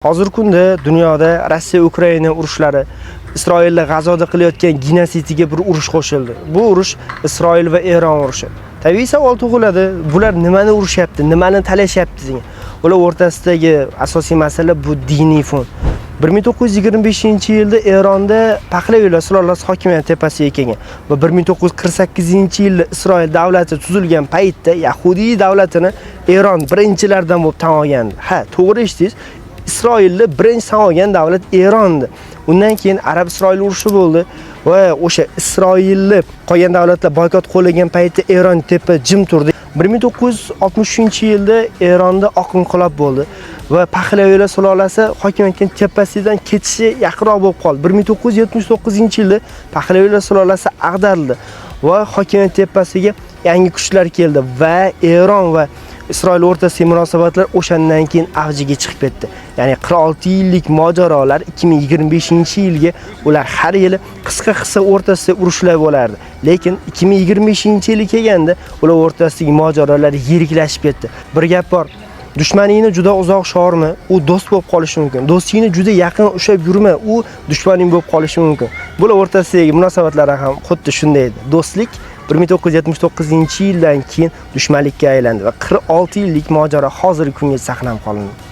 Hozirgi kunda dunyoda Rossiya-Ukraina urushlari, Isroilda G'azoda qilayotgan genosidiga bir urush qo'shildi. Bu urush Isroil va Eron urushi. Tabiiy savol tug'iladi, bular nimani urushyapti, nimani talashyapti degan. Ular o'rtasidagi asosiy masala bu diniy fon. 1925-yilda Eronda Paxlaviylar sulolasi hokimiyat tepasiga kelgan va 1948-yilda Isroil davlati tuzilgan paytda Yahudiy davlatini Eron birinchilardan bo'lib tan olgandi. Ha, to'g'ri eshitdingiz. Isroilni birinchi tan olgan davlat Erondi. Undan keyin Arab-Isroil urushi bo'ldi va o'sha Isroilni qolgan davlatlar boykot qo'llagan paytda Eron tepa jim turdi. 1963-yilda Eronda oq inqilob bo'ldi va Paxlaviylar sulolasi hokimiyatning tepasidan ketishi yaqinroq bo'lib qoldi. 1979-yilda Paxlaviylar sulolasi ag'darildi va hokimiyat tepasiga yangi kuchlar keldi va Eron va Isroil o'rtasidagi munosabatlar o'shandan keyin avjiga chiqib ketdi. Ya'ni 46 yillik mojarolar 2025-yilga ular har yili qisqa o'rtasida urushlar bo'lardi. Lekin 2025-yil kelganda ular o'rtasidagi mojarolar yiriklashib ketdi. Bir gap bor. Dushmaningni juda uzoq shorma, u do'st bo'lib qolishi mumkin. Do'stingni juda yaqin ushab yurma, u dushmaning bo'lib qolishi mumkin. Bular o'rtasidagi munosabatlar ham xuddi shunday edi. Do'stlik 1979-yildan keyin dushmanlikka aylandi va 46 yillik mojaro hozirgi kunga saqlanib qolindi.